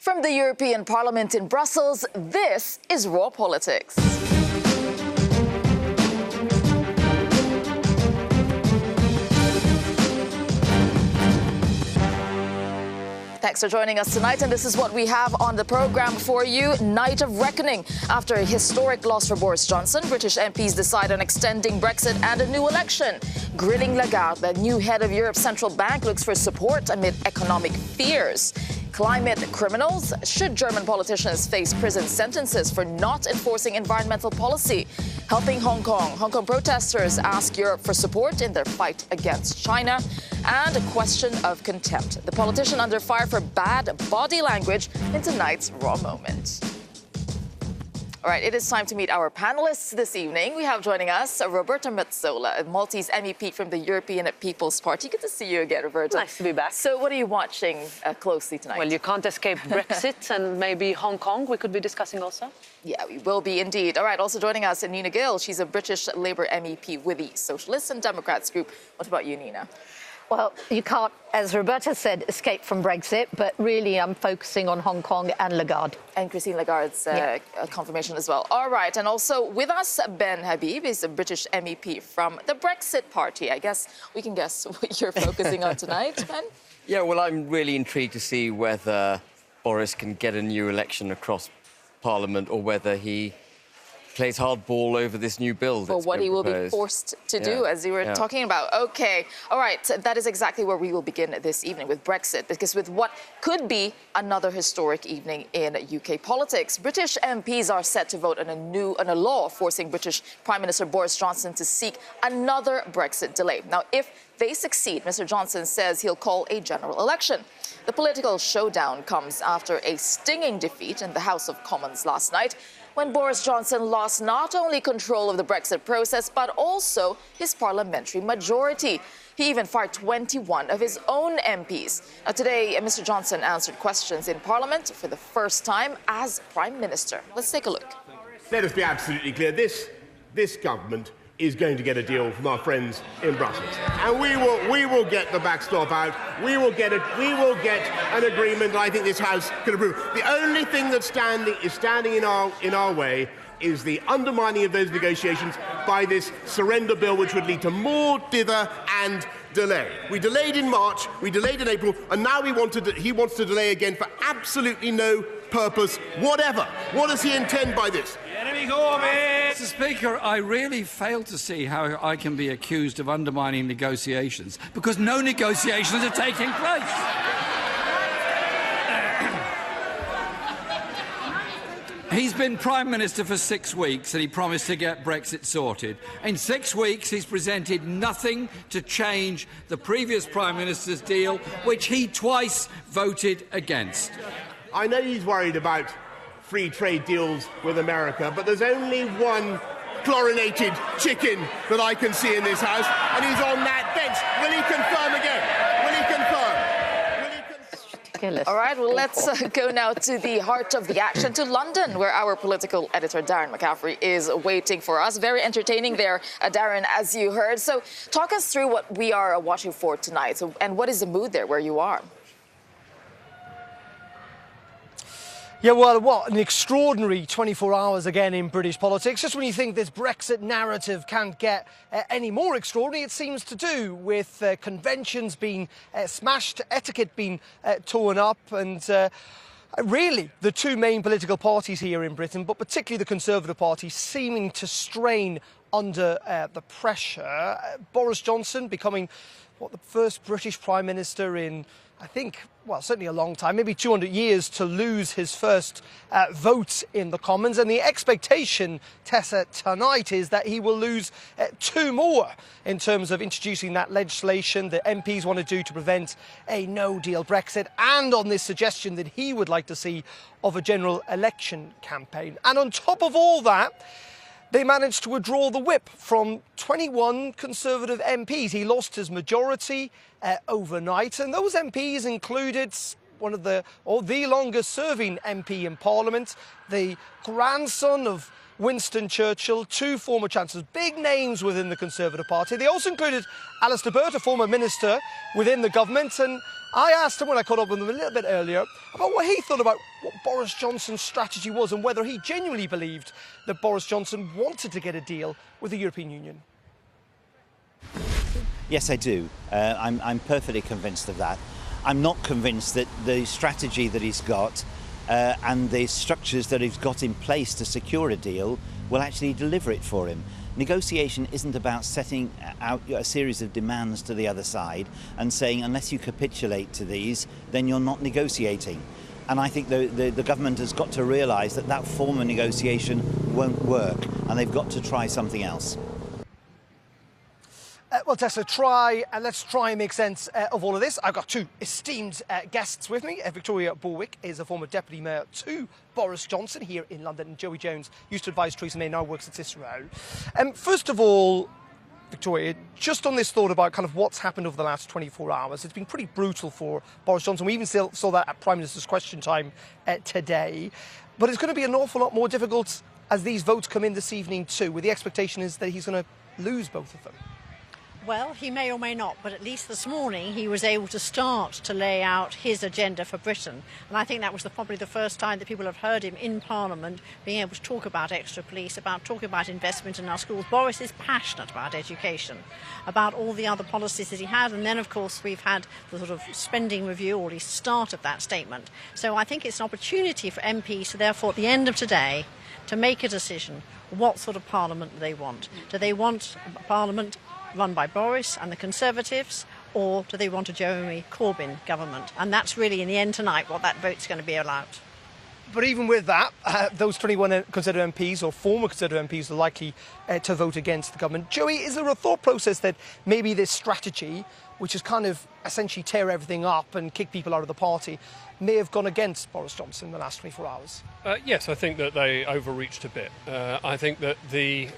From the European Parliament in Brussels, this is Raw Politics. Thanks for joining us tonight, and this is what we have on the programme for you. Night of reckoning. After a historic loss for Boris Johnson, British MPs decide on extending Brexit and a new election. Grilling Lagarde, the new head of Europe's central bank, looks for support amid economic fears. Climate criminals. Should German politicians face prison sentences for not enforcing environmental policy? Helping Hong Kong. Hong Kong protesters ask Europe for support in their fight against China. And a question of contempt. The politician under fire for bad body language in tonight's Raw Moment. All right, it is time to meet our panelists this evening. We have joining us Roberta BlackmanRoss, a Maltese MEP from the European People's Party. Good to see you again, Roberta. Nice to be back. So what are you watching closely tonight? Well, you can't escape Brexit and maybe Hong Kong we could be discussing also. Yeah, we will be indeed. All right, also joining us, Nina Gill. She's a British Labour MEP with the Socialists and Democrats group. What about you, Nina? Well, you can't, as Roberta said, escape from Brexit, but really I'm focusing on Hong Kong and Lagarde. And Christine Lagarde's confirmation as well. All right, and also with us, Ben Habib is a British MEP from the Brexit Party. I guess we can guess what you're focusing on tonight, Ben? Yeah, well, I'm really intrigued to see whether Boris can get a new election across Parliament or whether he plays hardball over this new bill. For what he will be forced to do, as you were talking about. OK. All right. That is exactly where we will begin this evening with Brexit, because with what could be another historic evening in UK politics, British MPs are set to vote on a law forcing British Prime Minister Boris Johnson to seek another Brexit delay. Now, if they succeed, Mr. Johnson says he'll call a general election. The political showdown comes after a stinging defeat in the House of Commons last night, when Boris Johnson lost not only control of the Brexit process, but also his parliamentary majority. He even fired 21 of his own MPs. Now, today, Mr. Johnson answered questions in Parliament for the first time as Prime Minister. Let's take a look. Let us be absolutely clear. This government is going to get a deal from our friends in Brussels, and we will get the backstop out. We will get an agreement. I think this House can approve. The only thing that's standing in our way is the undermining of those negotiations by this surrender bill, which would lead to more dither and delay. We delayed in March, we delayed in April, and now he wants to delay again for absolutely no purpose whatever. What does he intend by this? Mr. Speaker, I really fail to see how I can be accused of undermining negotiations, because no negotiations are taking place. He's been Prime Minister for 6 weeks and he promised to get Brexit sorted. In 6 weeks, he's presented nothing to change the previous Prime Minister's deal, which he twice voted against. I know he's worried about free trade deals with America, but there's only one chlorinated chicken that I can see in this House, and he's on that bench. Will he confirm again? Will he confirm? All right, well, let's go now to the heart of the action, to London, where our political editor, Darren McCaffrey, is waiting for us. Very entertaining there, Darren, as you heard. So talk us through what we are watching for tonight, and what is the mood there where you are? Yeah, well, what an extraordinary 24 hours again in British politics. Just when you think this Brexit narrative can't get any more extraordinary, it seems to do, with conventions being smashed, etiquette being torn up, and really the two main political parties here in Britain, but particularly the Conservative Party, seeming to strain under the pressure. Boris Johnson becoming, the first British Prime Minister in, I think, well, certainly a long time, maybe 200 years, to lose his first vote in the Commons. And the expectation, Tesa, tonight is that he will lose 2 more in terms of introducing that legislation that MPs want to do to prevent a no-deal Brexit, and on this suggestion that he would like to see of a general election campaign. And on top of all that, they managed to withdraw the whip from 21 Conservative MPs. He lost his majority overnight, and those MPs included one of the longest-serving MP in Parliament, the grandson of Winston Churchill, 2 former chancellors, big names within the Conservative Party. They also included Alistair Burt, a former minister within the government, and I asked him when I caught up with him a little bit earlier about what he thought about what Boris Johnson's strategy was and whether he genuinely believed that Boris Johnson wanted to get a deal with the European Union. Yes, I do. I'm perfectly convinced of that. I'm not convinced that the strategy that he's got and the structures that he's got in place to secure a deal will actually deliver it for him. Negotiation isn't about setting out a series of demands to the other side and saying unless you capitulate to these, then you're not negotiating. And I think the government has got to realise that that form of negotiation won't work and they've got to try something else. Well, Tessa, let's try and make sense of all of this. I've got 2 esteemed guests with me. Victoria Berwick is a former Deputy Mayor to Boris Johnson here in London, and Joey Jones used to advise Theresa May, now works at Cicero. First of all, Victoria, just on this thought about kind of what's happened over the last 24 hours, it's been pretty brutal for Boris Johnson. We even saw that at Prime Minister's Question Time today. But it's going to be an awful lot more difficult as these votes come in this evening too, where the expectation is that he's going to lose both of them. Well, he may or may not, but at least this morning he was able to start to lay out his agenda for Britain. And I think that was probably the first time that people have heard him in Parliament being able to talk about extra police, about talking about investment in our schools. Boris is passionate about education, about all the other policies that he had. And then, of course, we've had the sort of spending review, or at least start of that statement. So I think it's an opportunity for MPs to, therefore, at the end of today, to make a decision what sort of Parliament they want. Do they want a Parliament run by Boris and the Conservatives, or do they want a Jeremy Corbyn government? And that's really, in the end tonight, what that vote's going to be about. But even with that, those 21 Conservative MPs or former Conservative MPs are likely to vote against the government. Joey, is there a thought process that maybe this strategy, which is kind of essentially tear everything up and kick people out of the party, may have gone against Boris Johnson in the last 24 hours? Yes, I think that they overreached a bit. I think that the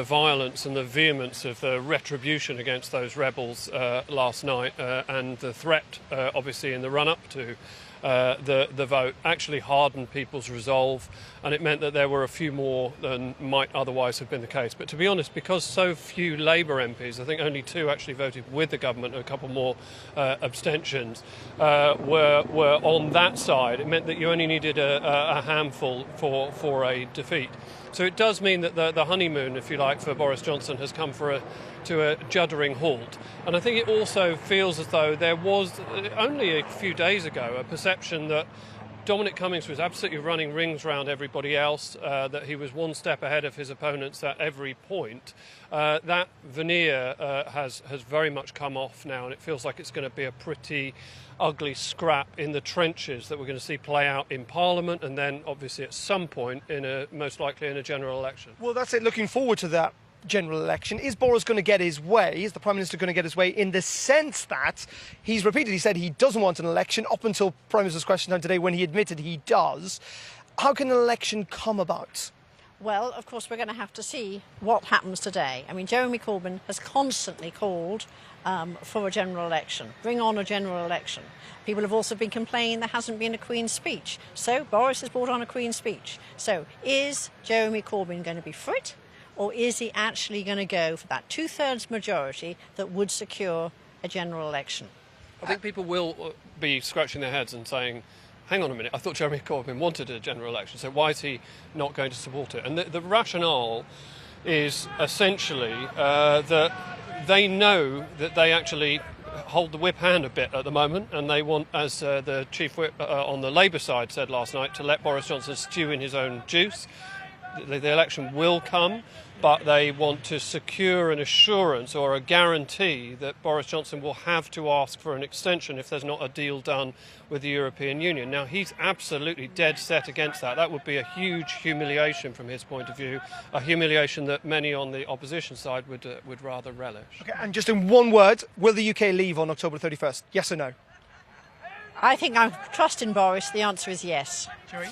violence and the vehemence of the retribution against those rebels last night and the threat, obviously, in the run-up to the vote actually hardened people's resolve, and it meant that there were a few more than might otherwise have been the case. But to be honest, because so few Labour MPs, I think only 2 actually voted with the government, and a couple more abstentions, were on that side, it meant that you only needed a handful for a defeat. So it does mean that the honeymoon, if you like, for Boris Johnson has come to a juddering halt. And I think it also feels as though there was, only a few days ago, a perception that Dominic Cummings was absolutely running rings around everybody else, that he was one step ahead of his opponents at every point. That veneer has very much come off now, and it feels like it's going to be a pretty ugly scrap in the trenches that we're going to see play out in Parliament, and then obviously at some point most likely in a general election. Well, that's it. Looking forward to that general election. Is Boris going to get his way? Is the Prime Minister going to get his way, in the sense that he's repeatedly said he doesn't want an election, up until Prime Minister's Question Time today when he admitted he does? How can an election come about? Well, of course, we're going to have to see what happens today. I mean, Jeremy Corbyn has constantly called for a general election. Bring on a general election. People have also been complaining there hasn't been a Queen's speech. So Boris has brought on a Queen's speech. So is Jeremy Corbyn going to be for it? Or is he actually going to go for that 2/3 majority that would secure a general election? I think people will be scratching their heads and saying, hang on a minute, I thought Jeremy Corbyn wanted a general election, so why is he not going to support it? And the rationale is essentially that they know that they actually hold the whip hand a bit at the moment, and they want, as the chief whip on the Labour side said last night, to let Boris Johnson stew in his own juice. The election will come, but they want to secure an assurance or a guarantee that Boris Johnson will have to ask for an extension if there's not a deal done with the European Union. Now, he's absolutely dead set against that. That would be a huge humiliation from his point of view, a humiliation that many on the opposition side would rather relish. Okay, and just in one word, will the UK leave on October 31st? Yes or no? I think I trust in Boris. The answer is yes. Joey?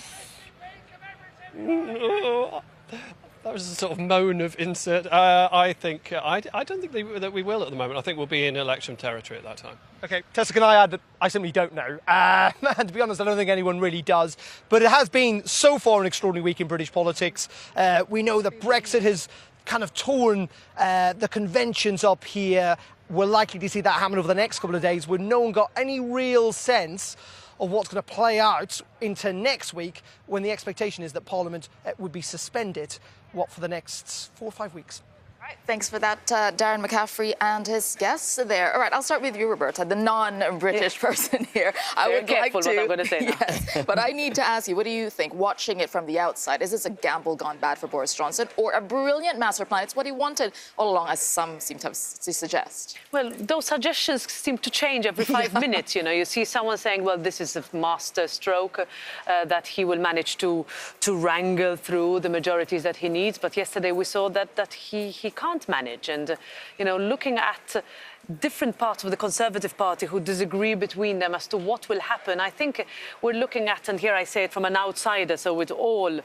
That was a sort of moan of insert. I don't think that we will at the moment. I think we'll be in election territory at that time. OK, Tessa, can I add that I simply don't know? And to be honest, I don't think anyone really does. But it has been, so far, an extraordinary week in British politics. We know that Brexit has kind of torn the conventions up here. We're likely to see that happen over the next couple of days, where no one got any real sense of what's going to play out into next week, when the expectation is that Parliament would be suspended, for the next 4 or 5 weeks. Right, thanks for that, Darren McCaffrey and his guests there. All right, I'll start with you, Roberta, the non-British person here. I would like to. What I'm going to say now. Yes, but I need to ask you, what do you think, watching it from the outside? Is this a gamble gone bad for Boris Johnson, or a brilliant master plan? It's what he wanted all along, as some seem to suggest. Well, those suggestions seem to change every 5 minutes. You know, you see someone saying, well, this is a master stroke, that he will manage to wrangle through the majorities that he needs. But yesterday we saw that he can't manage. And, you know, looking at different parts of the Conservative Party who disagree between them as to what will happen, I think we're looking at, and here I say it from an outsider, so with all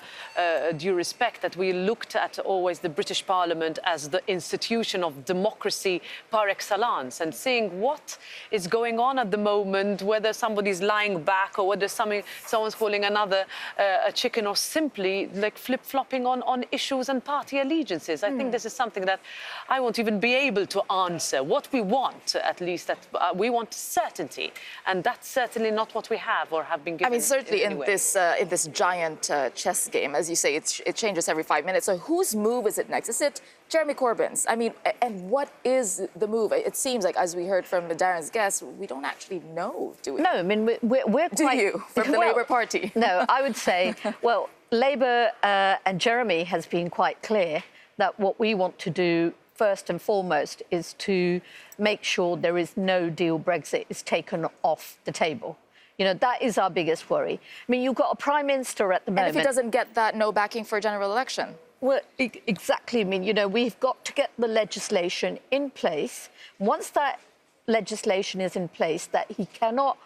due respect, that we looked at always the British Parliament as the institution of democracy par excellence, and seeing what is going on at the moment, whether somebody's lying back or whether someone's calling another a chicken, or simply like flip-flopping on issues and party allegiances. I think this is something that I won't even be able to answer. What we want, at least, that we want certainty, and that's certainly not what we have or have been given. I mean, certainly in this giant chess game, as you say, it changes every 5 minutes. So whose move is it next? Is it Jeremy Corbyn's? I mean, and what is the move? It seems like, as we heard from Darren's guest, we don't actually know, do we? No, I mean, we're do quite... you, from the Labour Party? No, I would say, well, Labour and Jeremy has been quite clear that what we want to do first and foremost is to make sure there is no deal Brexit is taken off the table. You know, that is our biggest worry. I mean, you've got a Prime Minister at the moment... And if he doesn't get that no backing for a general election? Well, exactly. I mean, you know, we've got to get the legislation in place. Once that legislation is in place, that he cannot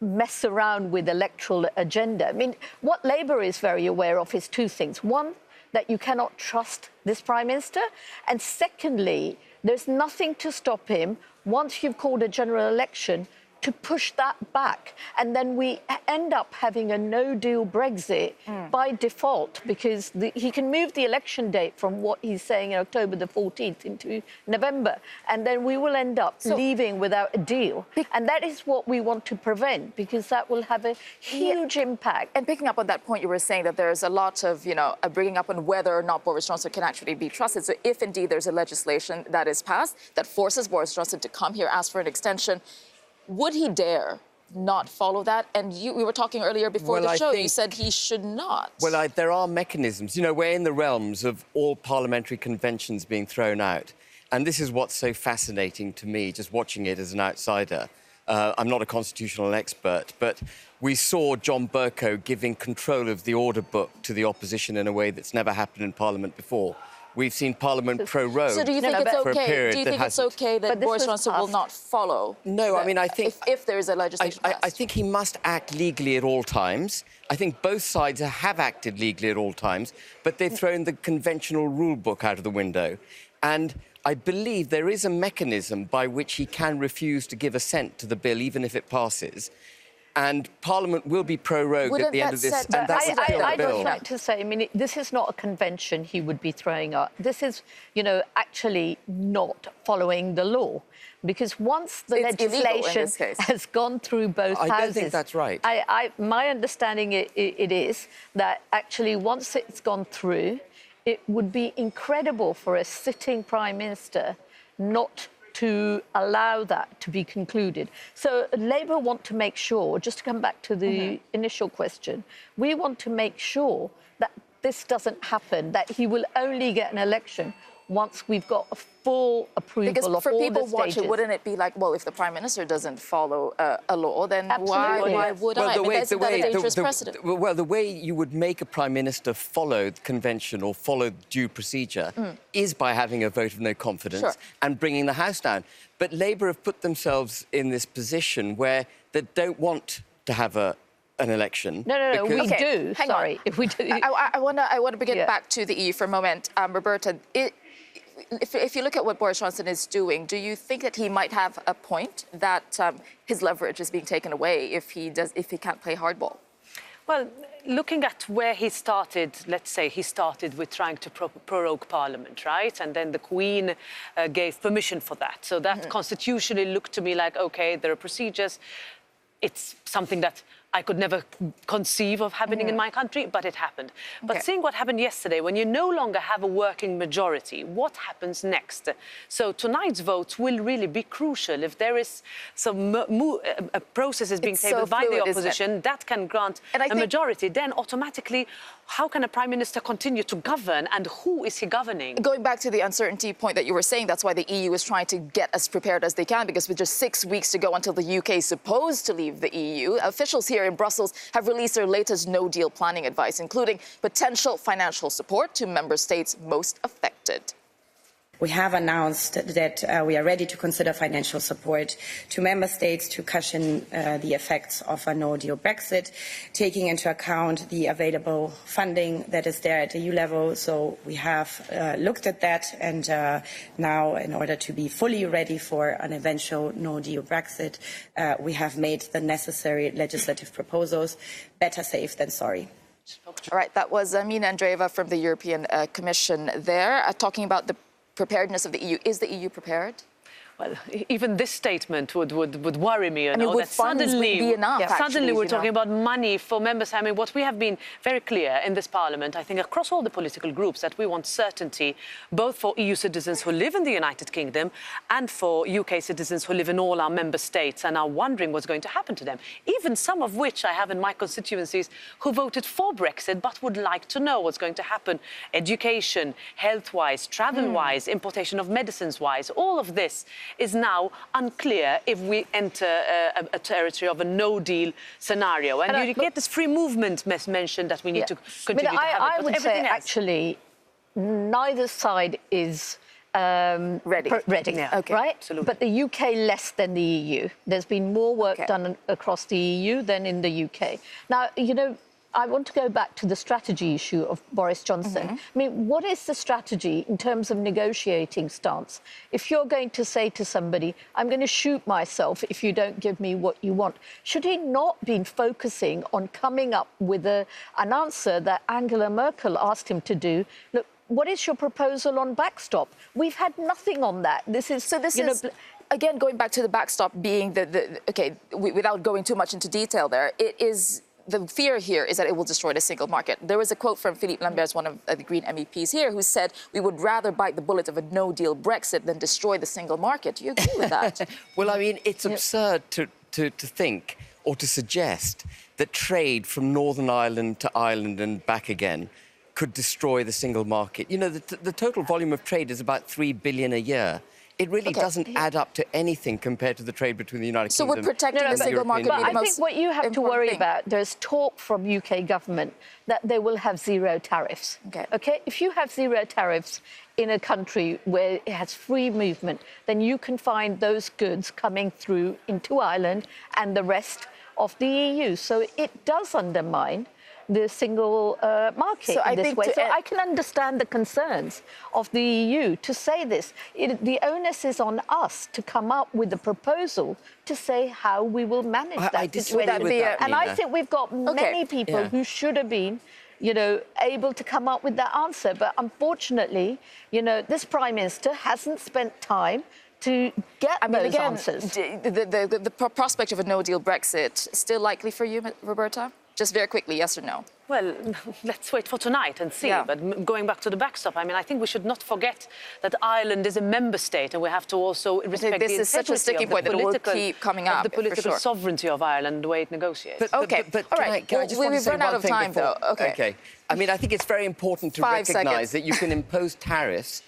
mess around with electoral agenda. I mean, what Labour is very aware of is two things. One, that you cannot trust this Prime Minister. And secondly, there's nothing to stop him, once you've called a general election, to push that back. And then we end up having a no-deal Brexit by default, because he can move the election date from what he's saying in October the 14th into November. And then we will end up leaving without a deal. And that is what we want to prevent, because that will have a huge impact. And picking up on that point, you were saying that there's a lot of, you know, bringing up on whether or not Boris Johnson can actually be trusted. So if indeed there's a legislation that is passed that forces Boris Johnson to come here, ask for an extension, would he dare not follow that? And we were talking earlier before the show, you said he should not. Well, there are mechanisms. You know, we're in the realms of all parliamentary conventions being thrown out. And this is what's so fascinating to me, just watching it as an outsider. I'm not a constitutional expert, but we saw John Bercow giving control of the order book to the opposition in a way that's never happened in Parliament before. We've seen Parliament prorogue. So do you think it's okay? Do you think it's okay that Boris Johnson will not follow? No, I mean, I think if there is a legislation passed. I think he must act legally at all times. I think both sides have acted legally at all times, but they've thrown the conventional rule book out of the window. And I believe there is a mechanism by which he can refuse to give assent to the bill, even if it passes. And Parliament will be prorogued at the end of this. And that's I'd like to say, I mean, this is not a convention he would be throwing up. This is, you know, actually not following the law. Because once the legislation has gone through both houses... I don't think that's right. My understanding it is that actually once it's gone through, it would be incredible for a sitting Prime Minister not to allow that to be concluded. So Labour want to make sure, just to come back to the initial question, we want to make sure that this doesn't happen, that he will only get an election once we've got a full approval of all the stages. Because for people watching, wouldn't it be like, well, if the Prime Minister doesn't follow a law, then why would I? I mean, isn't that a dangerous precedent? Well, the way you would make a Prime Minister follow the convention or follow due procedure is by having a vote of no confidence and bringing the House down. But Labour have put themselves in this position where they don't want to have a an election. No, we because- do. Hang Sorry, on. if we do. I want to bring it Yeah. back to the EU for a moment. Roberta, if you look at what Boris Johnson is doing, do you think that he might have a point that his leverage is being taken away if he can't play hardball? Well, looking at where he started, let's say he started with trying to prorogue Parliament, right? And then the Queen gave permission for that. So that constitutionally looked to me like, OK, there are procedures. It's something that I could never conceive of happening in my country, but it happened. But seeing what happened yesterday, when you no longer have a working majority, what happens next? So tonight's votes will really be crucial. If there is some a process is being tabled by the opposition that can grant a majority, then automatically, how can a prime minister continue to govern, and who is he governing? Going back to the uncertainty point that you were saying, that's why the EU is trying to get as prepared as they can, because with just 6 weeks to go until the UK is supposed to leave the EU, officials here in Brussels have released their latest no-deal planning advice, including potential financial support to member states most affected. We have announced that we are ready to consider financial support to member states to cushion the effects of a no-deal Brexit, taking into account the available funding that is there at EU level. So we have looked at that, and now, in order to be fully ready for an eventual no-deal Brexit, we have made the necessary legislative proposals. Better safe than sorry. All right, that was Mina Andreeva from the European Commission there, talking about the preparedness of the EU. Is the EU prepared? Well, even this statement would worry me. You know, would that funds suddenly, be enough, suddenly we're you know? talking about money for members. I mean, what we have been very clear in this Parliament, I think, across all the political groups, that we want certainty, both for EU citizens who live in the United Kingdom and for UK citizens who live in all our member states and are wondering what's going to happen to them. Even some of which I have in my constituencies who voted for Brexit but would like to know what's going to happen. Education, health-wise, travel-wise, importation of medicines-wise, all of this is now unclear if we enter a territory of a no-deal scenario. And you get this free movement mentioned that we need to continue to have. I would say, actually, neither side is ready. Right? Absolutely. But the UK less than the EU. There's been more work done across the EU than in the UK. Now, you know, I want to go back to the strategy issue of Boris Johnson. I mean, what is the strategy in terms of negotiating stance? If you're going to say to somebody, I'm going to shoot myself if you don't give me what you want, should he not be focusing on coming up with an answer that Angela Merkel asked him to do? Look, what is your proposal on backstop? We've had nothing on that. This is... So this is... Again, going back to the backstop being without going too much into detail there, it is... The fear here is that it will destroy the single market. There was a quote from Philippe Lambert's, one of the Green MEPs here, who said, we would rather bite the bullet of a no-deal Brexit than destroy the single market. Do you agree with that? Well, I mean, it's absurd to think or to suggest that trade from Northern Ireland to Ireland and back again could destroy the single market. You know, the total volume of trade is about 3 billion a year. It really doesn't add up to anything compared to the trade between the United Kingdom. So would protecting the single market be the most I think what you have to worry about, there's talk from UK government that they will have zero tariffs. Okay? If you have zero tariffs in a country where it has free movement, then you can find those goods coming through into Ireland and the rest of the EU. So it does undermine the single market in this way. So I can understand the concerns of the EU to say this. The onus is on us to come up with a proposal to say how we will manage that situation. And I think we've got many people who should have been, you know, able to come up with that answer. But unfortunately, you know, this Prime Minister hasn't spent time to get those answers. The prospect of a no-deal Brexit still likely for you, Roberta? Just very quickly, yes or no? Well, let's wait for tonight and see. But going back to the backstop, I mean, I think we should not forget that Ireland is a member state, and we have to also respect this is such a sticky point that it will keep coming up. The political sovereignty of Ireland, the way it negotiates. But all right. Can I just want to say run out one of thing time, before? though. Okay. I mean, I think it's very important to recognise that you can impose tariffs,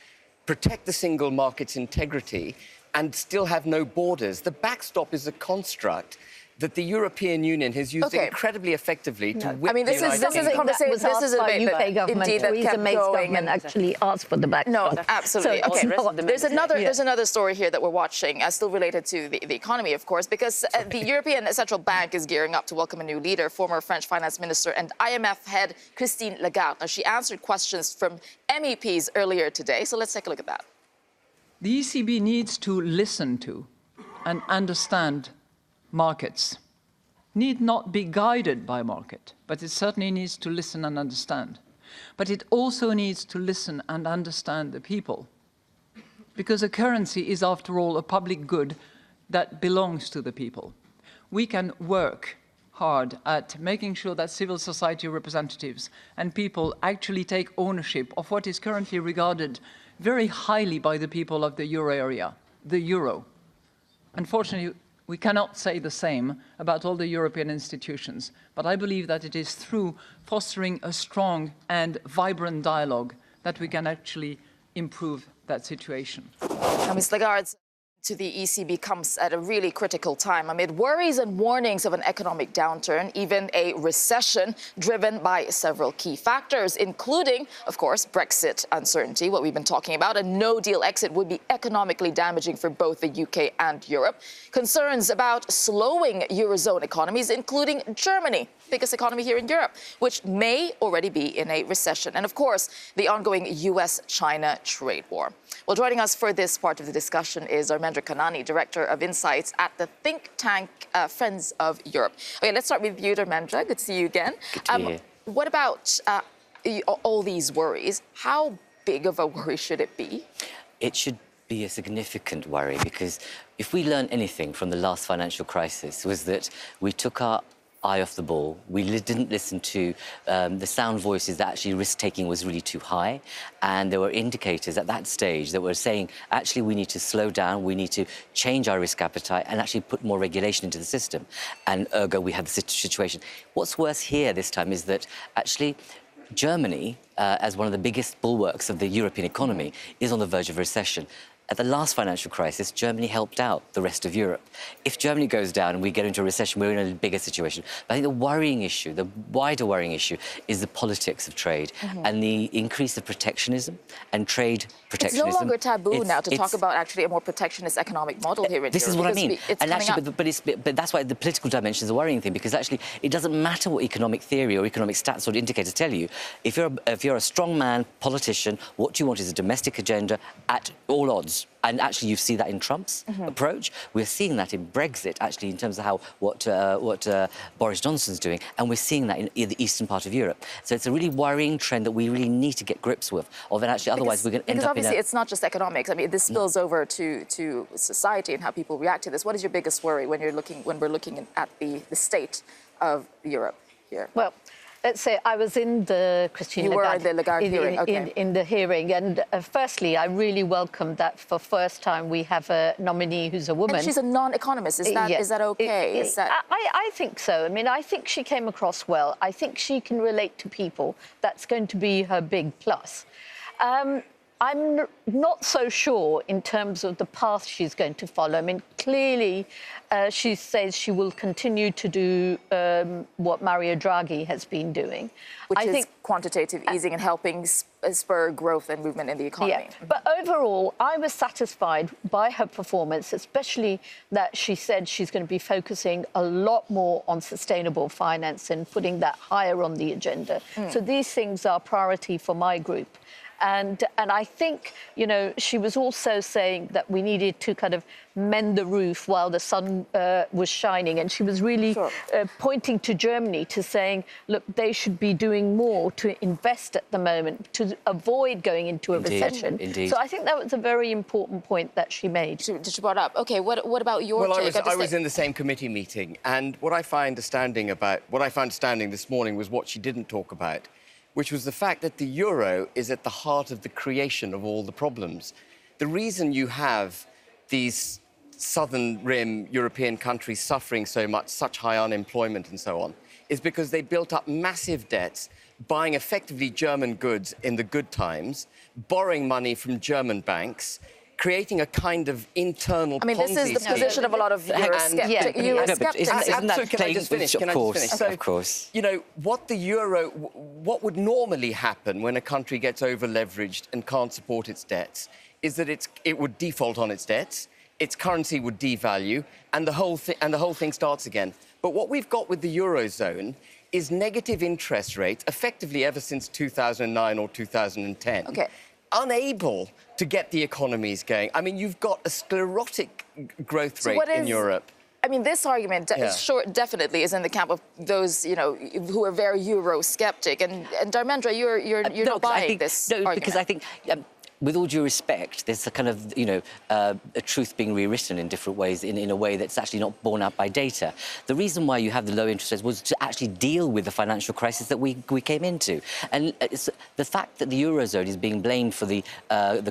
protect the single market's integrity, and still have no borders. The backstop is a construct that the European Union has used incredibly effectively to whip this is a conversation. This is a debate. UK government. Indeed, that Theresa kept May's going government actually asked for the backstop. No, absolutely. So Okay, there's another story here that we're watching, still related to the economy, of course, because the European Central Bank is gearing up to welcome a new leader, former French finance minister and IMF head Christine Lagarde. Now, she answered questions from MEPs earlier today, so let's take a look at that. The ECB needs to listen to and understand markets. Need not be guided by market, but it certainly needs to listen and understand. But it also needs to listen and understand the people, because a currency is, after all, a public good that belongs to the people. We can work hard at making sure that civil society representatives and people actually take ownership of what is currently regarded very highly by the people of the euro area, the euro. Unfortunately, we cannot say the same about all the European institutions, but I believe that it is through fostering a strong and vibrant dialogue that we can actually improve that situation. Now, Ms. Lagarde, to the ECB comes at a really critical time amid worries and warnings of an economic downturn, even a recession driven by several key factors, including, of course, Brexit uncertainty, what we've been talking about. A no-deal exit would be economically damaging for both the UK and Europe. Concerns about slowing Eurozone economies, including Germany, biggest economy here in Europe, which may already be in a recession. And, of course, the ongoing US-China trade war. Well, joining us for this part of the discussion is Armendra Kanani, Director of Insights at the think tank Friends of Europe. Okay, let's start with you, Armendra. Good to see you again. Good to be here. What about all these worries? How big of a worry should it be? It should be a significant worry, because if we learn anything from the last financial crisis, was that we took our eye off the ball. We didn't listen to the sound voices that actually risk-taking was really too high. And there were indicators at that stage that were saying, actually, we need to slow down, we need to change our risk appetite and actually put more regulation into the system. And ergo, we had the situation. What's worse here this time is that actually Germany, as one of the biggest bulwarks of the European economy, is on the verge of recession. At the last financial crisis, Germany helped out the rest of Europe. If Germany goes down and we get into a recession, we're in a bigger situation. But I think the worrying issue, the wider worrying issue, is the politics of trade and the increase of protectionism and trade protectionism. It's no longer taboo now to talk about actually a more protectionist economic model here in Europe. This is what I mean. And actually, but that's why the political dimension is a worrying thing, because actually it doesn't matter what economic theory or economic stats or indicators tell you. If you're a strong man, politician, what you want is a domestic agenda at all odds. And actually, you see that in Trump's approach. We're seeing that in Brexit, actually, in terms of what Boris Johnson's doing. And we're seeing that in the eastern part of Europe. So it's a really worrying trend that we really need to get grips with. And actually, otherwise, we're going to end up in obviously, it's not just economics. I mean, this spills over to society and how people react to this. What is your biggest worry when we're looking at the state of Europe here? Well, let's say I was in the Christine Lagarde hearing. In the hearing, and firstly, I really welcome that for first time we have a nominee who's a woman. And she's a non-economist. Is that okay? I think so. I mean, I think she came across well. I think she can relate to people. That's going to be her big plus. I'm not so sure in terms of the path she's going to follow. I mean, clearly, she says she will continue to do what Mario Draghi has been doing. Which is quantitative easing and helping spur growth and movement in the economy. Yeah. But overall, I was satisfied by her performance, especially that she said she's going to be focusing a lot more on sustainable finance and putting that higher on the agenda. So these things are priority for my group. And I think, you know, she was also saying that we needed to kind of mend the roof while the sun was shining. And she was really pointing to Germany to saying, look, they should be doing more to invest at the moment to avoid going into a recession. Indeed. So I think that was a very important point that she made. She brought up. OK, what about your take? I was in the same committee meeting. And what I found astounding this morning was what she didn't talk about, which was the fact that the euro is at the heart of the creation of all the problems. The reason you have these southern rim European countries suffering so much, such high unemployment and so on, is because they built up massive debts, buying effectively German goods in the good times, borrowing money from German banks, creating a kind of internal I mean, this is the position of a lot of Eurosceptics. Isn't that can I just finish? Of course, So, of course. You know, what would normally happen when a country gets over-leveraged and can't support its debts is that it would default on its debts, its currency would devalue, and the whole thing starts again. But what we've got with the Eurozone is negative interest rates, effectively ever since 2009 or 2010. Okay. Unable to get the economies going. I mean, you've got a sclerotic growth rate in Europe. I mean, this argument definitely is in the camp of those, you know, who are very Eurosceptic. And Dharmendra, you're not buying this argument. Because I think... with all due respect, there's a kind of, you know, a truth being rewritten in different ways, in a way that's actually not borne out by data. The reason why you have the low interest rates was to actually deal with the financial crisis that we came into. And it's the fact that the Eurozone is being blamed for the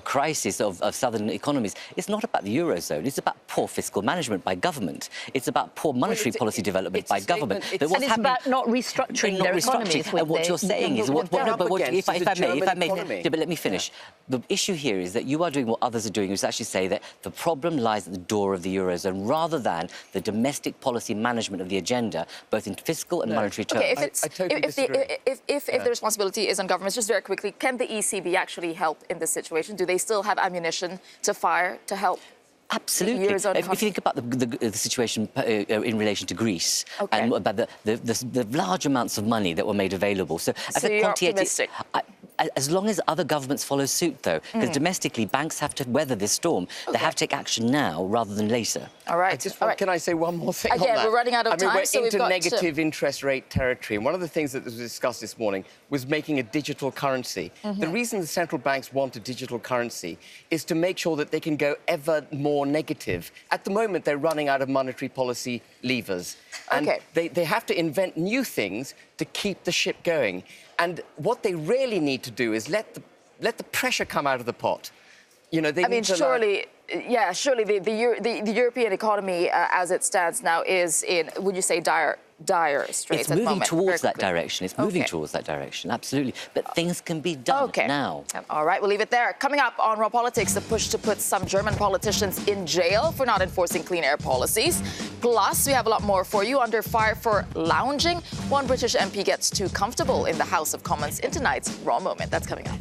crisis of southern economies, it's not about the Eurozone. It's about poor fiscal management by government. It's about poor monetary policy development by government. And it's about not restructuring their economies. And what you're saying is... If I may, but let me finish. The issue here is that you are doing what others are doing, is actually say that the problem lies at the door of the Eurozone rather than the domestic policy management of the agenda, both in fiscal and monetary terms. Okay, if the responsibility is on governments, just very quickly, can the ECB actually help in this situation? Do they still have ammunition to fire to help? Absolutely. If you think about the situation in relation to Greece and about the large amounts of money that were made available. So you're optimistic? As long as other governments follow suit, though, because domestically banks have to weather this storm. They have to take action now rather than later. All right. Can I say one more thing Again, on that? we're running out of time. We're into negative interest rate territory. And one of the things that was discussed this morning was making a digital currency. The reason the central banks want a digital currency is to make sure that they can go ever more negative. At the moment, they're running out of monetary policy levers. And they have to invent new things to keep the ship going. And what they really need to do is let the pressure come out of the pot. You know, surely the European economy, as it stands now, is in, would you say, dire straits at the moment? It's moving towards that direction. It's moving towards that direction, absolutely. But things can be done now. All right, we'll leave it there. Coming up on Raw Politics, the push to put some German politicians in jail for not enforcing clean air policies. Plus, we have a lot more for you. Under fire for lounging, one British MP gets too comfortable in the House of Commons in tonight's Raw Moment. That's coming up.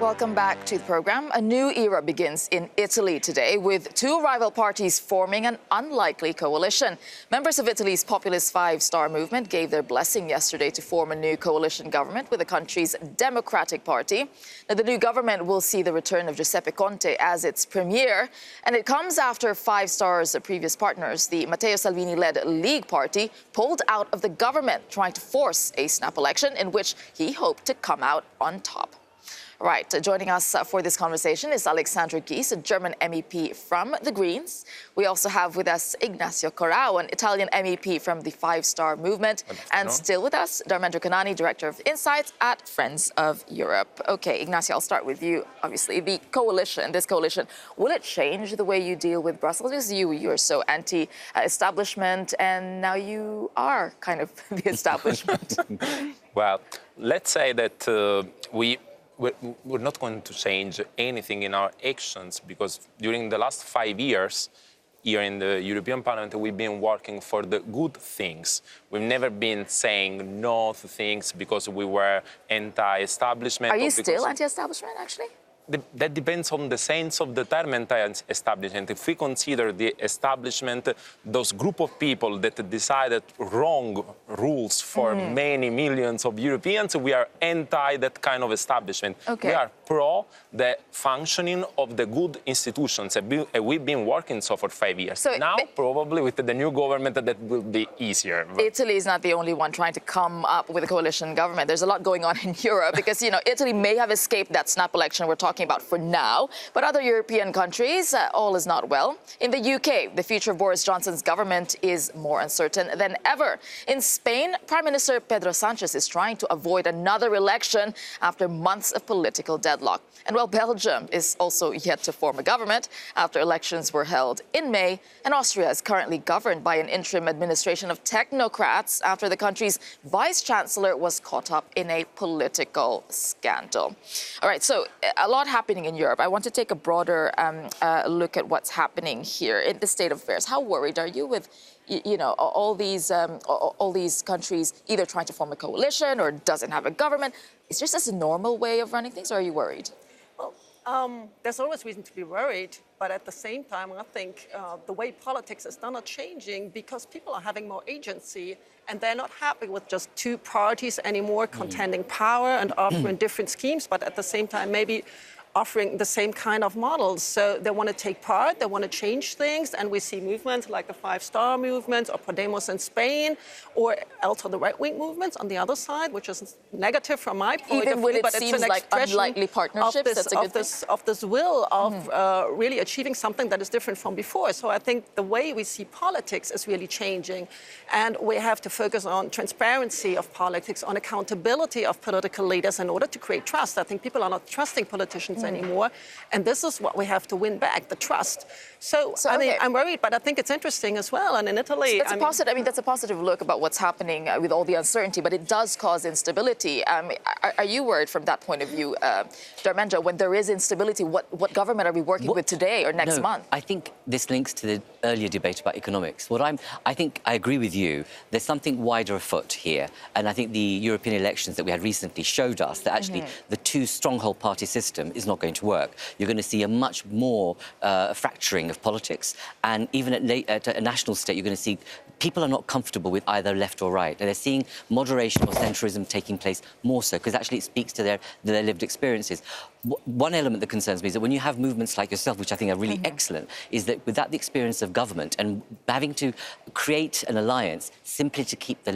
Welcome back to the programme. A new era begins in Italy today with two rival parties forming an unlikely coalition. Members of Italy's populist five-star movement gave their blessing yesterday to form a new coalition government with the country's Democratic Party. Now, the new government will see the return of Giuseppe Conte as its premier, and it comes after Five Star's previous partners, the Matteo Salvini-led League Party, pulled out of the government, trying to force a snap election in which he hoped to come out on top. Right, joining us for this conversation is Alexandra Geese, a German MEP from the Greens. We also have with us Ignacio Corrao, an Italian MEP from the Five Star Movement. And still with us, Dharmendra Kanani, Director of Insights at Friends of Europe. Okay, Ignacio, I'll start with you. Obviously, this coalition, will it change the way you deal with Brussels? Because you're so anti-establishment, and now you are kind of the establishment. Well, let's say that we're not going to change anything in our actions, because during the last 5 years here in the European Parliament, we've been working for the good things. We've never been saying no to things because we were anti-establishment. Are you still anti-establishment, actually? That depends on the sense of the term anti-establishment. If we consider the establishment those group of people that decided wrong rules for many millions of Europeans, we are anti that kind of establishment. We are pro the functioning of the good institutions. We've been working so for 5 years. So now, probably with the new government, that will be easier. Italy is not the only one trying to come up with a coalition government. There's a lot going on in Europe because, you know, Italy may have escaped that snap election we're talking talking about for now. But other European countries, all is not well. In the UK, the future of Boris Johnson's government is more uncertain than ever. In Spain, Prime Minister Pedro Sánchez is trying to avoid another election after months of political deadlock. And while Belgium is also yet to form a government after elections were held in May, and Austria is currently governed by an interim administration of technocrats after the country's vice-chancellor was caught up in a political scandal. All right, so a lot happening in Europe. I want to take a broader look at what's happening here in the state of affairs. How worried are you with all these countries either trying to form a coalition or doesn't have a government? Is this a normal way of running things, or are you worried? Well, there's always reason to be worried, but at the same time, I think the way politics is done are changing because people are having more agency and they're not happy with just two parties anymore contending power and offering different schemes, but at the same time, maybe offering the same kind of models. So they want to take part, they want to change things, and we see movements like the Five Star movement or Podemos in Spain, or also the right-wing movements on the other side, which is negative from my point of view, but it's an like unlikely partnerships, of this will of really achieving something that is different from before. So I think the way we see politics is really changing, and we have to focus on transparency of politics, on accountability of political leaders in order to create trust. I think people are not trusting politicians anymore, and this is what we have to win back, the trust. So I mean, I'm worried, but I think it's interesting as well. And in Italy, so that's a positive look about what's happening with all the uncertainty, but it does cause instability. Are you worried from that point of view, Darmendra, when there is instability? What government are we working with today or next month? I think this links to the earlier debate about economics. I think I agree with you. There's something wider afoot here, and I think the European elections that we had recently showed us that actually the two stronghold party system is not going to work. You're going to see a much more fracturing of politics, and even at a national state, you're going to see people are not comfortable with either left or right. And they're seeing moderation or centrism taking place more so, because actually it speaks to their lived experiences. One element that concerns me is that when you have movements like yourself, which I think are really excellent, is that without the experience of government and having to create an alliance simply to keep the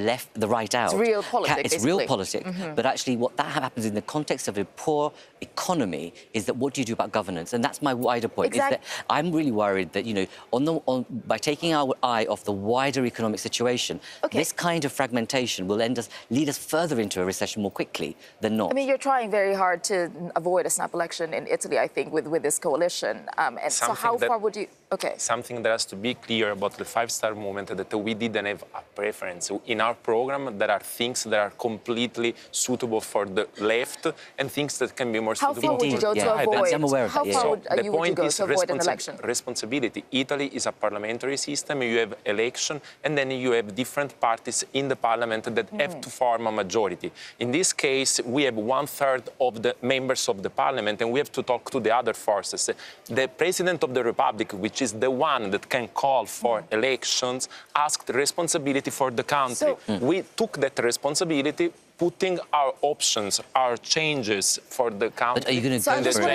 right out. It's real politics, It's real politics. But actually what that happens in the context of a poor economy is that what do you do about governance? And that's my wider point. Exactly. Is that I'm really worried that, by taking our eye off the wider economic situation, this kind of fragmentation will lead us further into a recession more quickly than not. I mean, you're trying very hard to avoid a snap election in Italy, I think, with this coalition. And so how far would you... Something that has to be clear about the Five Star movement, that we didn't have a preference. In our program, there are things that are completely suitable for the left and things that can be more suitable for... How far would you go to avoid? I'm aware of that, How far would you go to avoid an election? Responsibility. Italy is a parliamentary system. You have election, and then you have different parties in the parliament that have to form a majority. In this case, we have 1/3 of the members of the parliament, and we have to talk to the other forces. The President of the Republic, which is the one that can call for elections, asked responsibility for the country. We took that responsibility, putting our options, our changes for the country. But are you going to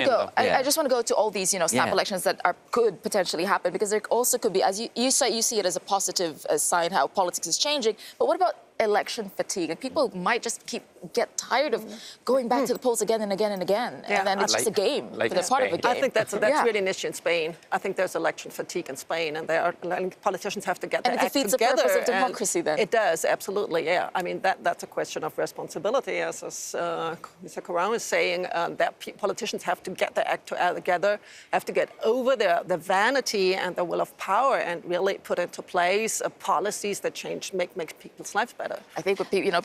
go I just want to go to all these, snap elections that could potentially happen, because there also could be, as you say, you see it as a positive sign how politics is changing. But what about election fatigue? Like, people might just get tired of going back to the polls again and again and again, and then it's just a game. They're part of a game. I think that's really an issue in Spain. I think there's election fatigue in Spain, and politicians have to get their act together. And it defeats the purpose of democracy, then. It does, absolutely, yeah. I mean, that's a question of responsibility, as Mr. Corral is saying, that politicians have to get their act together, have to get over the vanity and the will of power, and really put into place policies that make people's lives better. I think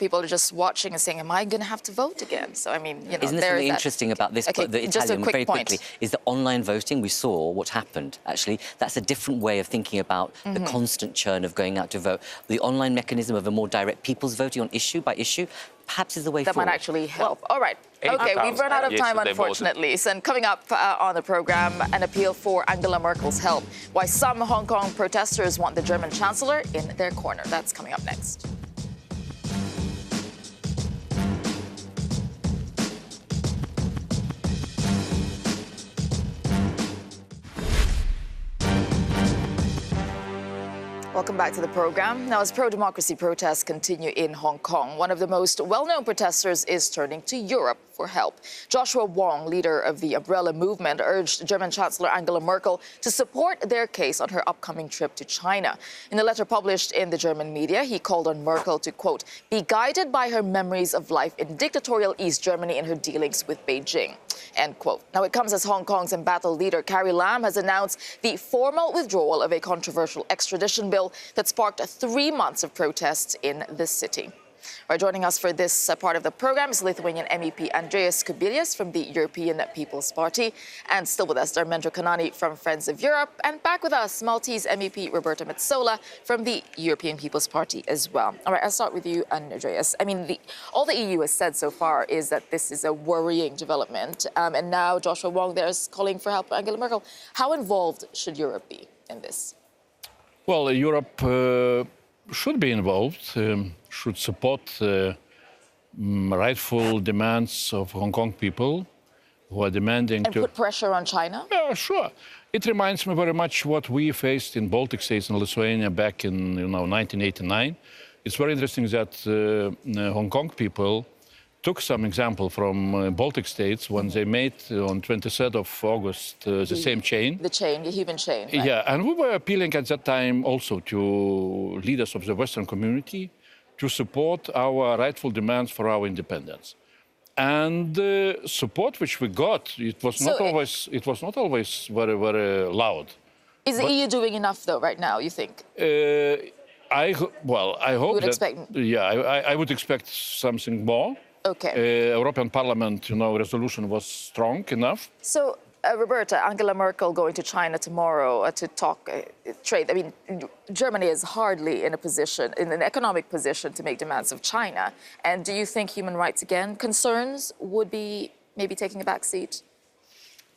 people are just watching and saying, am I going to have to vote again? So, I mean, Isn't this really interesting about this, the Italian, very quickly, is that online voting, we saw what happened, actually. That's a different way of thinking about the constant churn of going out to vote. The online mechanism of a more direct people's voting on issue by issue, perhaps is the way forward. That might actually help. All right. Okay, we've run out of time, unfortunately. And coming up on the program, an appeal for Angela Merkel's help. Why some Hong Kong protesters want the German Chancellor in their corner. That's coming up next. Welcome back to the program. Now, as pro-democracy protests continue in Hong Kong, one of the most well-known protesters is turning to Europe for help. Joshua Wong, leader of the Umbrella Movement, urged German Chancellor Angela Merkel to support their case on her upcoming trip to China. In a letter published in the German media, he called on Merkel to, quote, be guided by her memories of life in dictatorial East Germany and her dealings with Beijing, end quote. Now, it comes as Hong Kong's embattled leader Carrie Lam has announced the formal withdrawal of a controversial extradition bill that sparked 3 months of protests in the city. Right, joining us for this part of the program is Lithuanian MEP Andrius Kubilius from the European People's Party, and still with us, Darmendra Kanani from Friends of Europe, and back with us, Maltese MEP Roberta Metsola from the European People's Party as well. All right, I'll start with you, Andreas. I mean, all the EU has said so far is that this is a worrying development, and now Joshua Wong there is calling for help Angela Merkel. How involved should Europe be in this? Well, Europe should be involved, should support rightful demands of Hong Kong people who are demanding and put pressure on China? Yeah, sure. It reminds me very much what we faced in Baltic states and Lithuania back in 1989. It's very interesting that Hong Kong people took some example from Baltic states when they made on 23rd of August the same chain. The human chain. Right? Yeah, and we were appealing at that time also to leaders of the Western community to support our rightful demands for our independence. And the support which we got, it was not always very, very loud. Is the EU doing enough though right now, you think? I hope I would expect something more. Okay. European Parliament, resolution was strong enough. So, Roberta, Angela Merkel going to China tomorrow to talk trade. I mean, Germany is hardly in an economic position to make demands of China. And do you think human rights, again, concerns would be maybe taking a back seat?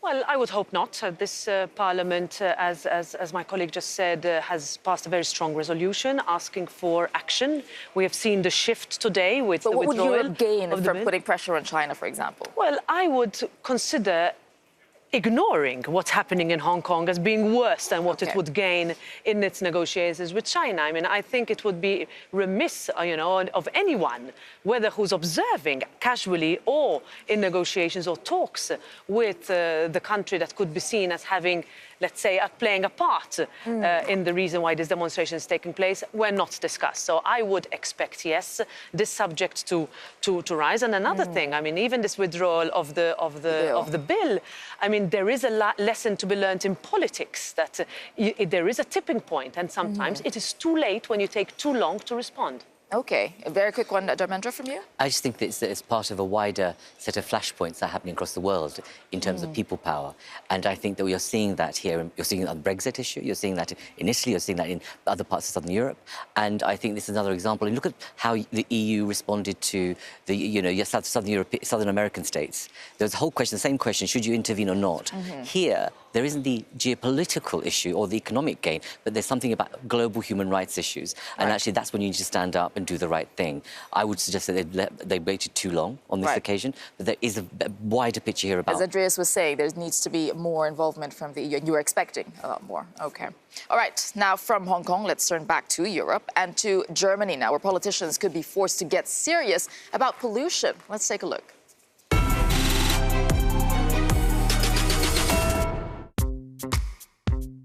Well, I would hope not. This Parliament, as my colleague just said, has passed a very strong resolution asking for action. We have seen the shift today with the withdrawal. But what would Europe gain from putting pressure on China, for example? Well, I would consider ignoring what's happening in Hong Kong as being worse than what it would gain in its negotiations with China. I mean, I think it would be remiss, of anyone, whether who's observing casually or in negotiations or talks with the country that could be seen as having, let's say, playing a part in the reason why this demonstration is taking place, were not discussed. So I would expect, yes, this subject to rise. And another thing, I mean, even this withdrawal of the bill, I mean, there is a lesson to be learned in politics that there is a tipping point, and sometimes it is too late when you take too long to respond. OK. A very quick one, Darmendra, from you? I just think that it's part of a wider set of flashpoints that are happening across the world in terms of people power. And I think that we are seeing that here. You're seeing it on the Brexit issue. You're seeing that in Italy. You're seeing that in other parts of Southern Europe. And I think this is another example. And look at how the EU responded to the, Southern American states. There's a whole question, the same question, should you intervene or not? Here, there isn't the geopolitical issue or the economic gain, but there's something about global human rights issues. And actually, that's when you need to stand up and do the right thing. I would suggest that they waited too long on this occasion, but there is a wider picture here about... As Andreas was saying, there needs to be more involvement from the EU, and you were expecting a lot more. OK. All right, now from Hong Kong, let's turn back to Europe and to Germany now, where politicians could be forced to get serious about pollution. Let's take a look.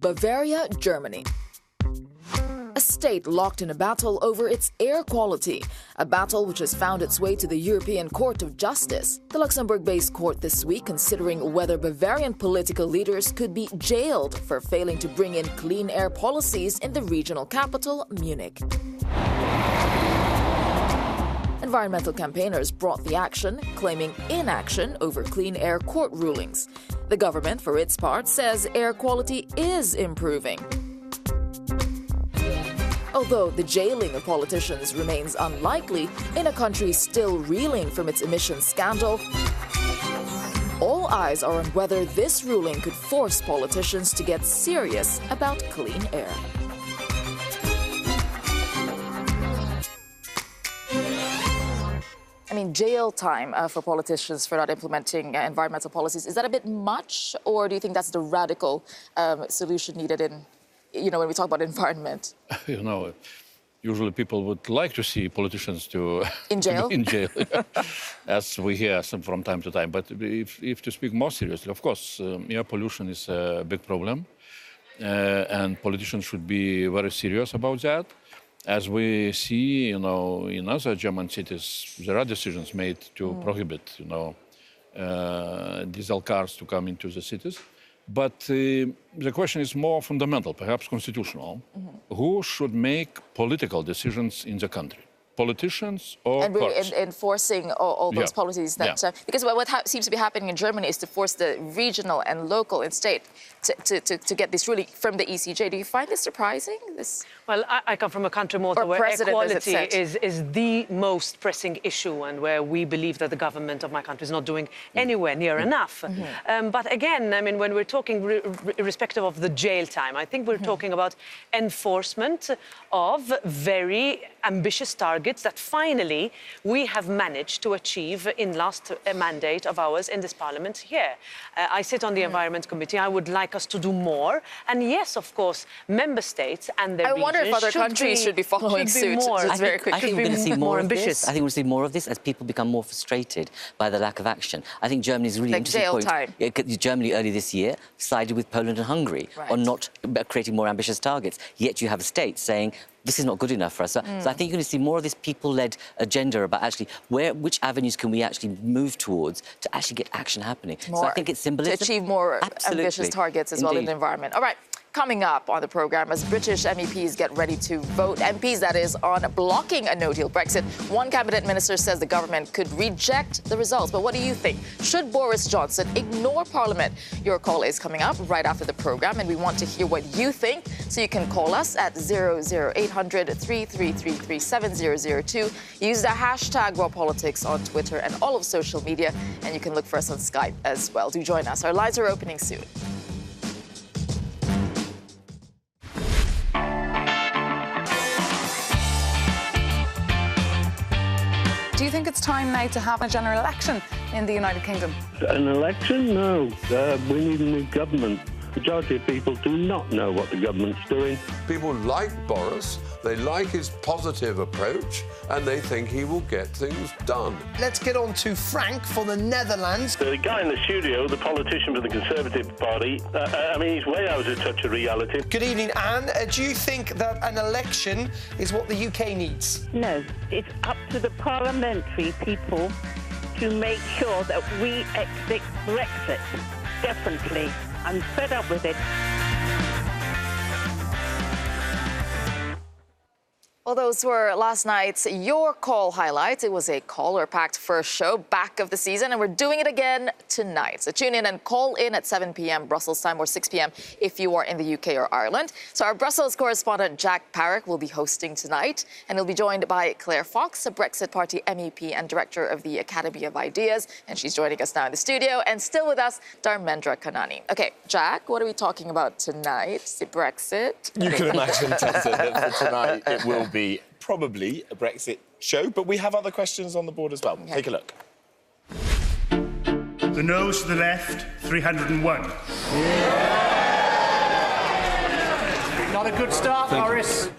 Bavaria, Germany. A state locked in a battle over its air quality, a battle which has found its way to the European Court of Justice. The Luxembourg-based court this week considering whether Bavarian political leaders could be jailed for failing to bring in clean air policies in the regional capital, Munich. Environmental campaigners brought the action, claiming inaction over clean air court rulings. The government, for its part, says air quality is improving. Although the jailing of politicians remains unlikely in a country still reeling from its emissions scandal, all eyes are on whether this ruling could force politicians to get serious about clean air. I mean, jail time for politicians for not implementing environmental policies, is that a bit much? Or do you think that's the radical solution needed in, when we talk about environment? usually people would like to see politicians to in jail, as we hear from time to time. But if to speak more seriously, of course, air pollution is a big problem, and politicians should be very serious about that. As we see, in other German cities, there are decisions made to prohibit, diesel cars to come into the cities. But the question is more fundamental, perhaps constitutional. Who should make political decisions in the country? Politicians or and courts? Enforcing all those policies that because what seems to be happening in Germany is to force the regional and local and state to get this ruling from the ECJ. Do you find this surprising? Well, I come from a country, Malta, where equality is the most pressing issue, and where we believe that the government of my country is not doing anywhere near enough. But again, I mean, when we're talking irrespective of the jail time, I think we're talking about enforcement of very ambitious targets that finally we have managed to achieve in last mandate of ours in this parliament here. I sit on the Environment Committee. I would like us to do more. And yes, of course, member states and their I wonder if other countries should be following suit. I think we're going to see more of this. I think we'll see more of this as people become more frustrated by the lack of action. I think Germany is a really interesting point. Germany early this year sided with Poland and Hungary on not creating more ambitious targets. Yet you have a state saying, this is not good enough for us. So I think you're going to see more of this people-led agenda about actually which avenues can we actually move towards to actually get action happening. So I think it's symbolism. To achieve more ambitious targets as well in the environment. All right. Coming up on the programme, as British MEPs get ready to vote, MPs that is, on blocking a no-deal Brexit, one cabinet minister says the government could reject the results. But what do you think? Should Boris Johnson ignore Parliament? Your call is coming up right after the programme, and we want to hear what you think. So you can call us at 00800 3333 7002. Use the hashtag #RawPolitics on Twitter and all of social media, and you can look for us on Skype as well. Do join us. Our lines are opening soon. Do you think it's time now to have a general election in the United Kingdom? An election? No. We need a new government. The majority of people do not know what the government's doing. People like Boris, they like his positive approach, and they think he will get things done. Let's get on to Frank for the Netherlands. The guy in the studio, the politician for the Conservative Party, I mean, he's way out of touch of reality. Good evening, Anne. Do you think that an election is what the UK needs? No. It's up to the parliamentary people to make sure that we exit Brexit. Definitely. I'm fed up with it. Well, those were last night's Your Call highlights. It was a caller-packed first show back of the season, and we're doing it again tonight. So tune in and call in at 7 p.m. Brussels time or 6 p.m. if you are in the UK or Ireland. So our Brussels correspondent Jack Parrick will be hosting tonight, and he'll be joined by Claire Fox, a Brexit Party MEP and director of the Academy of Ideas, and she's joining us now in the studio. And still with us, Dharmendra Kanani. Okay, Jack, what are we talking about tonight? Is it Brexit? You can imagine, Tessa, that for tonight it will be probably a Brexit show, but we have other questions on the board as well. Okay. Take a look. The noes to the left, 301. Not a good start, Boris.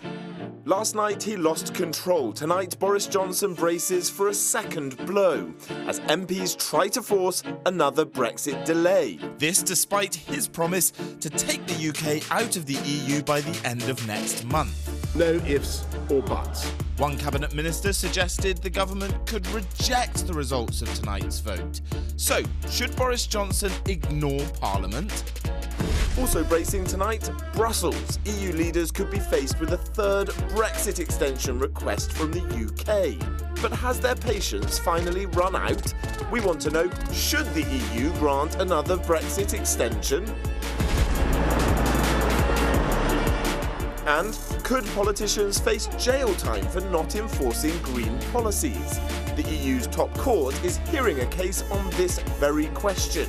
Last night he lost control. Tonight Boris Johnson braces for a second blow as MPs try to force another Brexit delay. This despite his promise to take the UK out of the EU by the end of next month. No ifs or buts. One cabinet minister suggested the government could reject the results of tonight's vote. So, should Boris Johnson ignore Parliament? Also bracing tonight, Brussels. EU leaders could be faced with a third Brexit extension request from the UK. But has their patience finally run out? We want to know, should the EU grant another Brexit extension? And could politicians face jail time for not enforcing green policies? The EU's top court is hearing a case on this very question.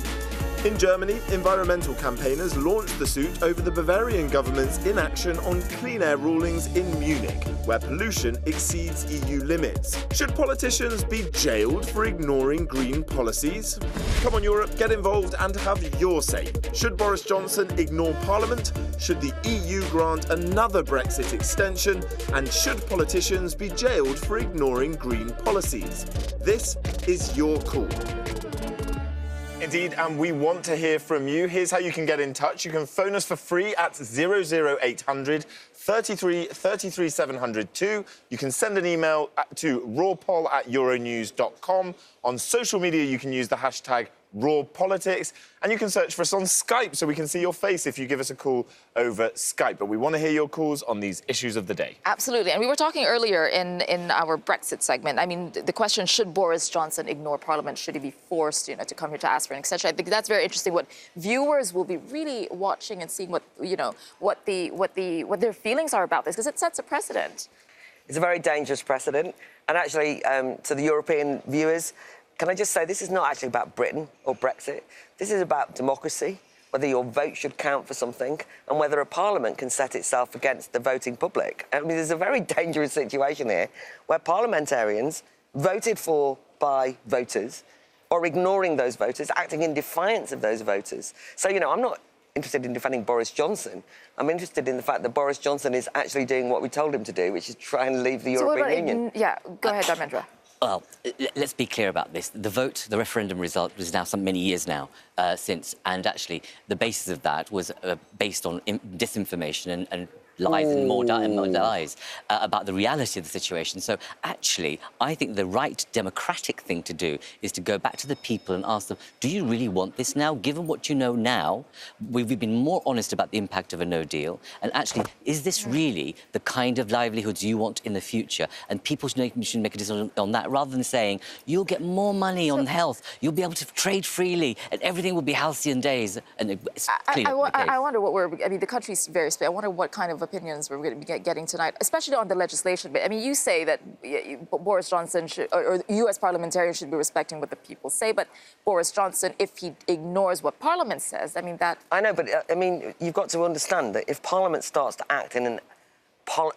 In Germany, environmental campaigners launched the suit over the Bavarian government's inaction on clean air rulings in Munich, where pollution exceeds EU limits. Should politicians be jailed for ignoring green policies? Come on, Europe, get involved and have your say. Should Boris Johnson ignore Parliament? Should the EU grant another Brexit extension? And should politicians be jailed for ignoring green policies? This is your call. Indeed, and we want to hear from you. Here's how you can get in touch. You can phone us for free at 00800 33 33 702. You can send an email to rawpoll@euronews.com. On social media, you can use the hashtag #RawPolitics, and you can search for us on Skype so we can see your face if you give us a call over Skype. But we want to hear your calls on these issues of the day. Absolutely. And we were talking earlier in our Brexit segment. I mean, the question, should Boris Johnson ignore Parliament? Should he be forced, to come here to ask for an extension? I think that's very interesting. What viewers will be really watching and seeing what their feelings are about this, because it sets a precedent. It's a very dangerous precedent. And actually, to the European viewers, can I just say, this is not actually about Britain or Brexit. This is about democracy, whether your vote should count for something, and whether a parliament can set itself against the voting public. I mean, there's a very dangerous situation here where parliamentarians voted for by voters are ignoring those voters, acting in defiance of those voters. So, I'm not interested in defending Boris Johnson. I'm interested in the fact that Boris Johnson is actually doing what we told him to do, which is try and leave the European Union. Yeah, go ahead, Dharmendra. Well, let's be clear about this. The referendum result was now many years now since, and actually the basis of that was based on disinformation and lies and more lies about the reality of the situation. So actually, I think the right democratic thing to do is to go back to the people and ask them, do you really want this now? Given what you know now, we've been more honest about the impact of a no deal. And actually, is this really the kind of livelihoods you want in the future? And people should make a decision on that, rather than saying, you'll get more money on health, you'll be able to trade freely, and everything will be halcyon days. And it's I wonder the country's very split. I wonder what kind of opinions we're going to be getting tonight, especially on the legislation bit. I mean, you say that Boris Johnson or US parliamentarians should be respecting what the people say, but Boris Johnson, if he ignores what Parliament says, I mean, that... I know, but, you've got to understand that if Parliament starts to act in an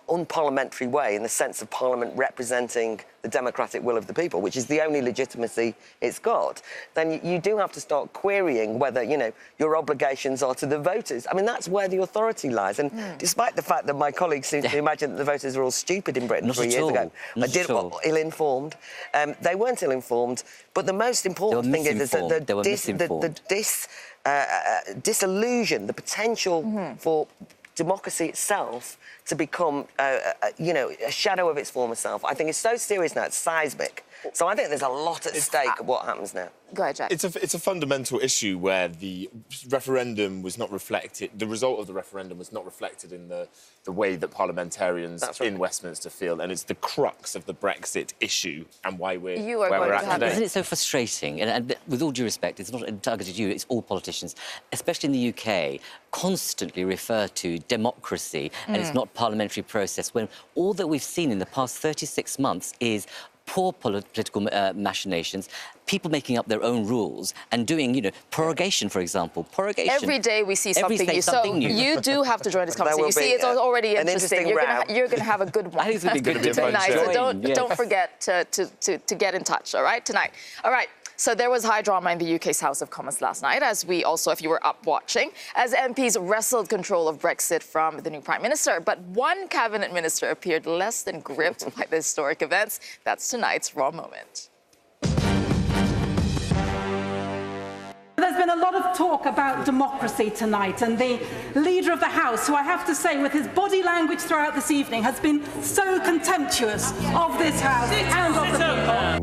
unparliamentary way, in the sense of Parliament representing the democratic will of the people, which is the only legitimacy it's got, then you do have to start querying whether, your obligations are to the voters. I mean, that's where the authority lies. And despite the fact that my colleagues seem to imagine that the voters are all stupid in Britain 3 years ago, ill-informed, they weren't ill-informed. But the most important thing is that the disillusion, the potential for democracy itself to become, a shadow of its former self, I think it's so serious now, it's seismic. So I think there's a lot at stake of what happens now. Go ahead, Jack. It's a fundamental issue where the referendum was not reflected, the result of the referendum was not reflected in the way that parliamentarians in Westminster feel, and it's the crux of the Brexit issue and why we're at today. Isn't it so frustrating? And with all due respect, it's not targeted at you, it's all politicians, especially in the UK, constantly refer to democracy and it's not parliamentary process, when all that we've seen in the past 36 months is poor political machinations, people making up their own rules and doing, prorogation, for example. Prorogation. Every day we see something new. So you do have to join this conversation. You see, it's already interesting. You're going to have a good one. I think it's going to be a good tonight. So don't forget to get in touch, all right, tonight. All right. So there was high drama in the UK's House of Commons last night, as we also, if you were up watching, as MPs wrestled control of Brexit from the new Prime Minister. But one cabinet minister appeared less than gripped by the historic events. That's tonight's Raw Moment. There's been a lot of talk about democracy tonight, and the Leader of the House, who I have to say, with his body language throughout this evening, has been so contemptuous of this House and of the people.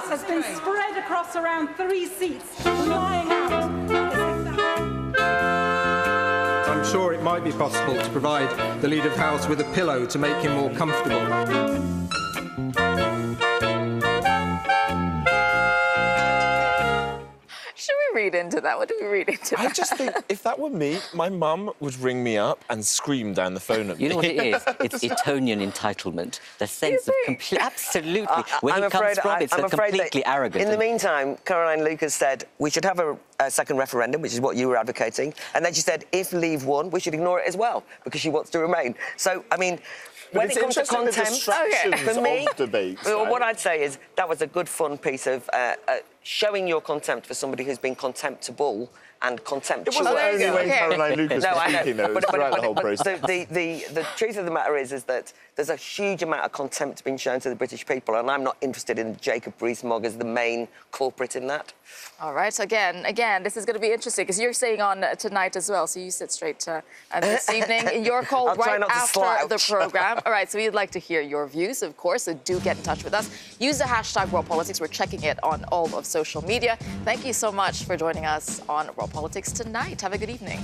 Has been spread across around 3 seats, lying out. I'm sure it might be possible to provide the Leader of the House with a pillow to make him more comfortable. Should we we read into that? What do we read into that? I just think if that were me, my mum would ring me up and scream down the phone at me. You know what it is? It's Etonian entitlement. The sense of absolutely. Where it comes from, it's completely arrogant. In the meantime, Caroline Lucas said we should have a second referendum, which is what you were advocating. And then she said if Leave won, we should ignore it as well, because she wants to remain. So, I mean... But when it comes to contempt, for me, debates, what I'd say is that was a good, fun piece of showing your contempt for somebody who's been contemptible and contemptuous. It wasn't only when Caroline Lucas was speaking, though, it was throughout the whole process. The truth of the matter is that there's a huge amount of contempt being shown to the British people, and I'm not interested in Jacob Rees-Mogg as the main culprit in that. All right, again, this is going to be interesting, because you're staying on tonight as well, so you sit straight this evening. Your call right after the programme. All right, so we'd like to hear your views, of course, so do get in touch with us. Use the hashtag Raw Politics. We're checking it on all of social media. Thank you so much for joining us on Raw Politics tonight. Have a good evening.